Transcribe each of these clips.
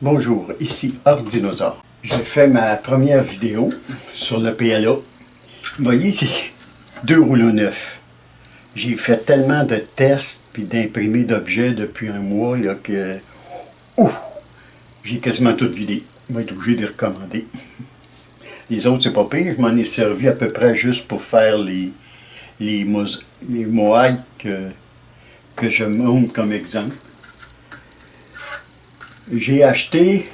Bonjour, ici Ordinosaure. J'ai fait ma première vidéo sur le PLA. Vous voyez, c'est 2 rouleaux neufs. J'ai fait tellement de tests puis d'imprimés d'objets depuis un mois là, que j'ai quasiment tout vidé. Je vais être obligé de les recommander. Les autres, c'est pas pire. Je m'en ai servi à peu près juste pour faire les moailles que je montre comme exemple. J'ai acheté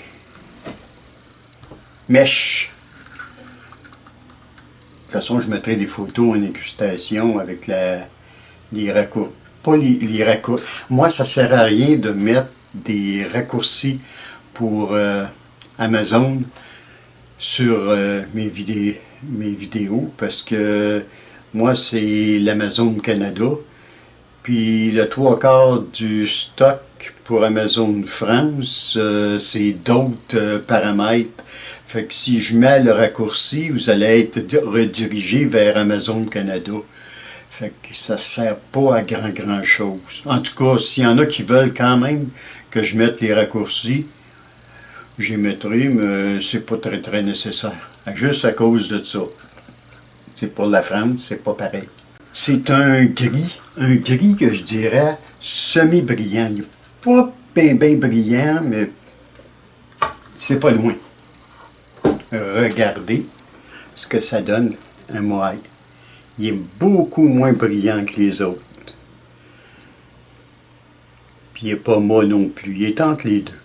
mèche. De toute façon, je mettrai des photos en incrustation avec les raccourcis. Pas les raccourcis. Moi, ça ne sert à rien de mettre des raccourcis pour Amazon sur mes vidéos parce que moi, c'est l'Amazon Canada. Puis le 3/4 du stock pour Amazon France, c'est d'autres paramètres. Fait que si je mets le raccourci, vous allez être redirigé vers Amazon Canada. Fait que ça ne sert pas à grand chose. En tout cas, s'il y en a qui veulent quand même que je mette les raccourcis, j'y mettrai, mais c'est pas très nécessaire. Juste à cause de ça. C'est pour la France, c'est pas pareil. C'est un gris que je dirais semi-brillant. Il n'est pas bien brillant, mais c'est pas loin. Regardez ce que ça donne, un moaille. Il est beaucoup moins brillant que les autres. Puis il n'est pas mat non plus, il est entre les deux.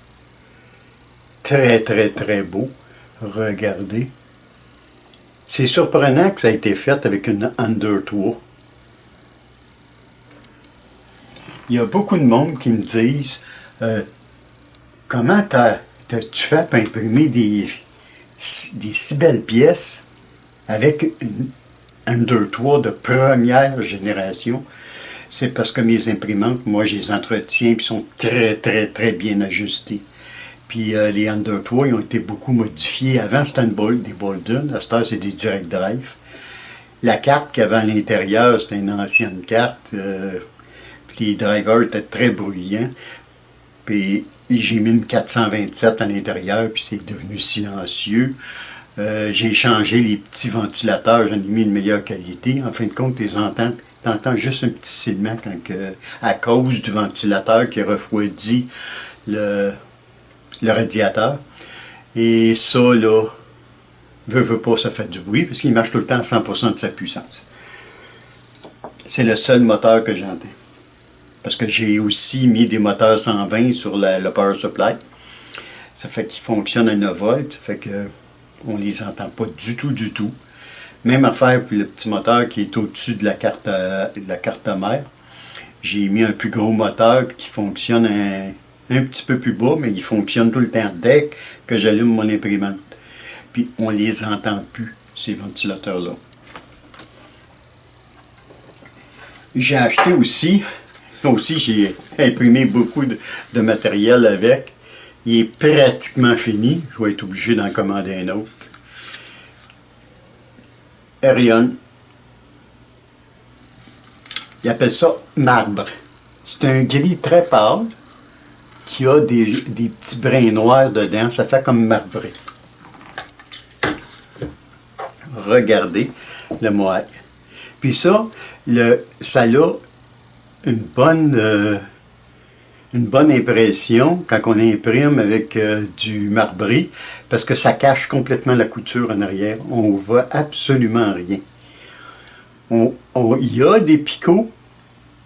Très beau. Regardez. C'est surprenant que ça ait été fait avec une Under 3. Il y a beaucoup de monde qui me disent comment tu fais pour imprimer des si belles pièces avec une Under 3 de première génération. C'est parce que mes imprimantes, moi je les entretiens et sont très bien ajustées. Puis les Under 3 ils ont été beaucoup modifiés. Avant c'était des Bolden, à cette heure c'est des Direct Drive. La carte qu'il y avait à l'intérieur c'était une ancienne carte. Puis les drivers étaient très bruyants. Puis j'ai mis une 427 à l'intérieur, puis c'est devenu silencieux. J'ai changé les petits ventilateurs, j'en ai mis une meilleure qualité. En fin de compte, tu entends juste un petit silement à cause du ventilateur qui refroidit le radiateur. Et ça, là, veut pas, ça fait du bruit, parce qu'il marche tout le temps à 100% de sa puissance. C'est le seul moteur que j'entends. Parce que j'ai aussi mis des moteurs 120 sur le power supply. Ça fait qu'ils fonctionnent à 9 volts. Ça fait que on les entend pas du tout. Même affaire pour le petit moteur qui est au-dessus de la carte mère. J'ai mis un plus gros moteur qui fonctionne un petit peu plus bas, mais il fonctionne tout le temps dès que j'allume mon imprimante. Puis on les entend plus, ces ventilateurs-là. J'ai acheté aussi j'ai imprimé beaucoup de matériel avec. Il est pratiquement fini. Je vais être obligé d'en commander un autre. Arion. Il appelle ça marbre. C'est un gris très pâle qui a des petits brins noirs dedans. Ça fait comme marbré. Regardez le moaille. Puis ça a une bonne impression quand on imprime avec du marbré parce que ça cache complètement la couture en arrière. On ne voit absolument rien. Il y a des picots,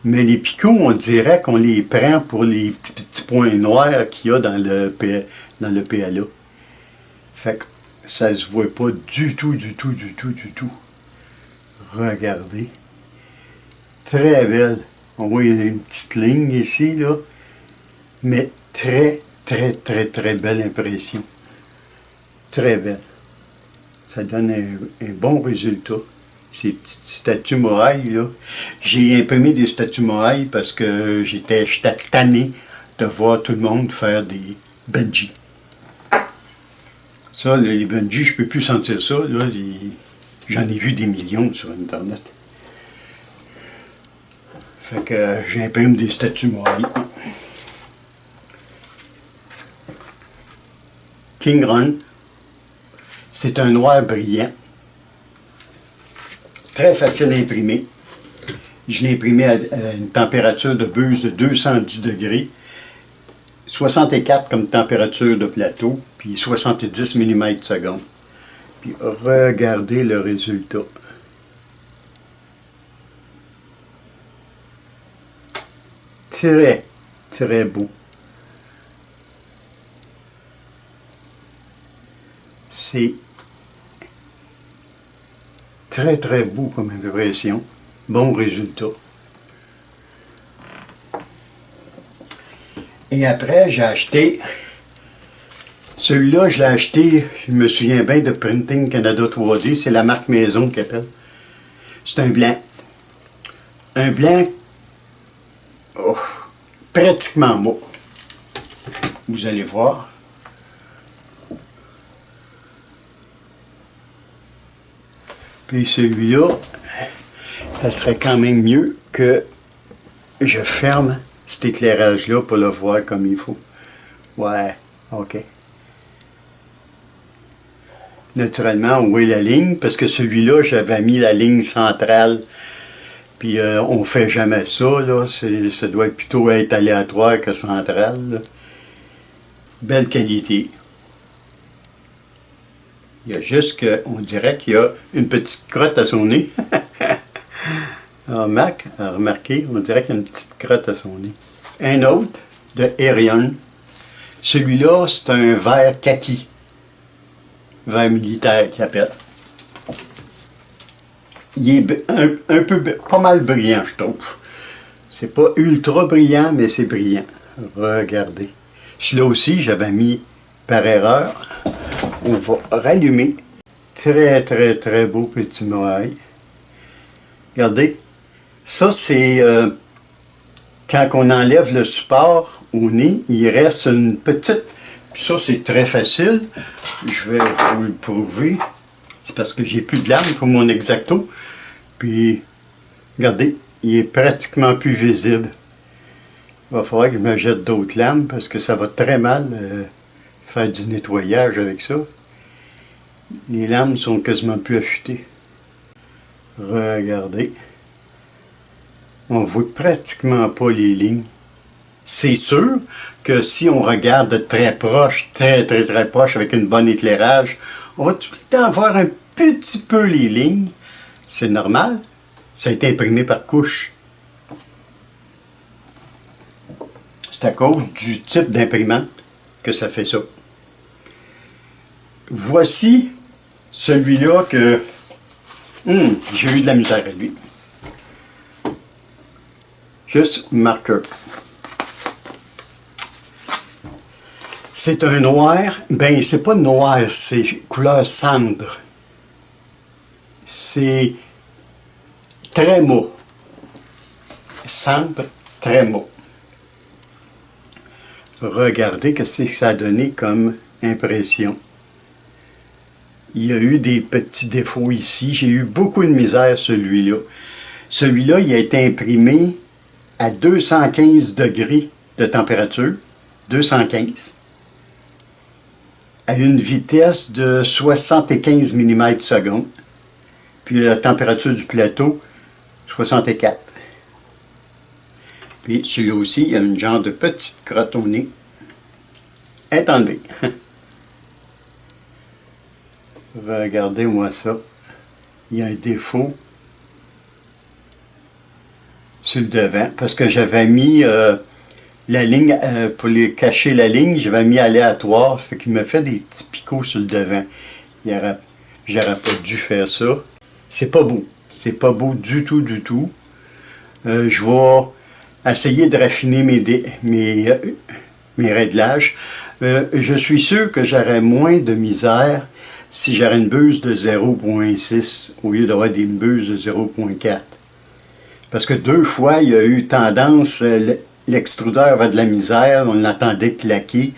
mais les picots, on dirait qu'on les prend pour les petits points noirs qu'il y a dans le PLA. Fait que ça ne se voit pas du tout. Regardez. Très belle. On voit une petite ligne ici, là. Mais très belle impression. Très belle. Ça donne un bon résultat. Ces petites statues moailles, là. J'ai imprimé des statues moailles parce que j'étais tanné de voir tout le monde faire des bungee. Ça, les bungee, je peux plus sentir ça, là. J'en ai vu des millions sur Internet. Fait que j'imprime des statues moailles. King Run. C'est un noir brillant. Très facile à imprimer. Je l'ai imprimé à une température de buse de 210 degrés. 64 comme température de plateau, puis 70 mm/s. Puis regardez le résultat. Très, très beau. C'est très, très beau comme impression. Bon résultat. Et après, j'ai acheté, celui-là, je l'ai acheté, je me souviens bien de Printing Canada 3D, c'est la marque maison qui appelle. C'est un blanc. Un blanc pratiquement mou. Vous allez voir. Puis celui-là, ça serait quand même mieux que je ferme cet éclairage-là pour le voir comme il faut. Ouais, ok. Naturellement, on voit la ligne, parce que celui-là, j'avais mis la ligne centrale. Puis on fait jamais ça, là. Ça doit plutôt être aléatoire que central, là. Belle qualité. Il y a juste qu'on dirait qu'il y a une petite crotte à son nez. Remarquez, on dirait qu'il y a une petite crotte à son nez. Un autre, de Aerion. Celui-là, c'est un vert kaki. Vert militaire qu'il appelle. Il est un peu, pas mal brillant, je trouve. C'est pas ultra brillant, mais c'est brillant. Regardez. Celui-là aussi, j'avais mis par erreur. On va rallumer. Très, très, très beau petit moaï. Regardez. Ça, c'est quand on enlève le support au nez, il reste une petite... Puis ça, c'est très facile. Je vais vous le prouver. C'est parce que j'ai plus de lame pour mon X-Acto. Puis, regardez, il est pratiquement plus visible. Il va falloir que je me jette d'autres lames parce que ça va très mal faire du nettoyage avec ça. Les lames sont quasiment plus affûtées. Regardez. On ne voit pratiquement pas les lignes. C'est sûr que si on regarde de très proche, très proche avec un bon éclairage, on va tout le temps voir un petit peu les lignes. C'est normal. Ça a été imprimé par couche. C'est à cause du type d'imprimante que ça fait ça. Voici celui-là que j'ai eu de la misère à lui. Juste marqueur. C'est un noir. Ben, c'est pas noir, c'est couleur cendre. C'est très mou. Cendre, très mou. Regardez ce que ça a donné comme impression. Il y a eu des petits défauts ici. J'ai eu beaucoup de misère celui-là. Celui-là, il a été imprimé à 215 degrés de température. 215. À une vitesse de 75 mm/s. Puis la température du plateau, 64. Puis celui-là aussi, il y a une genre de petite crotte au nez. Elle est enlevée. Regardez-moi ça. Il y a un défaut sur le devant. Parce que j'avais mis la ligne, pour cacher la ligne, j'avais mis aléatoire. Fait qu'il me fait des petits picots sur le devant. J'aurais pas dû faire ça. C'est pas beau. C'est pas beau du tout, du tout. Je vais essayer de raffiner mes réglages. Je suis sûr que j'aurais moins de misère si j'aurais une buse de 0.6 au lieu d'avoir une buse de 0.4. Parce que 2 fois, il y a eu tendance, l'extrudeur avait de la misère, on l'entendait claquer. Il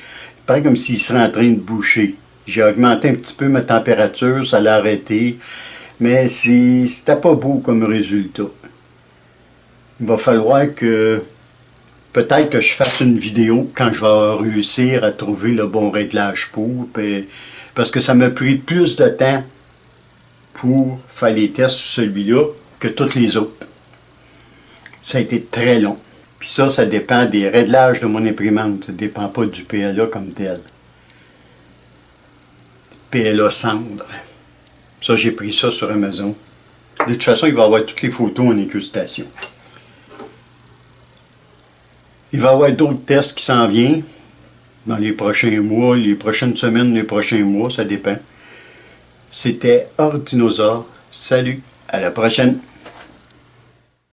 paraît comme s'il serait en train de boucher. J'ai augmenté un petit peu ma température, ça l'a arrêté. Mais c'était pas beau comme résultat. Il va falloir que Peut-être que je fasse une vidéo quand je vais réussir à trouver le bon réglage pour, parce que ça m'a pris plus de temps pour faire les tests sur celui-là que tous les autres. Ça a été très long. Puis ça dépend des réglages de mon imprimante. Ça ne dépend pas du PLA comme tel. PLA cendre. Ça, j'ai pris ça sur Amazon. De toute façon, il va y avoir toutes les photos en incrustation. Il va y avoir d'autres tests qui s'en viennent dans les prochains mois, les prochaines semaines, les prochains mois, ça dépend. C'était Ordinosaure. Salut, à la prochaine!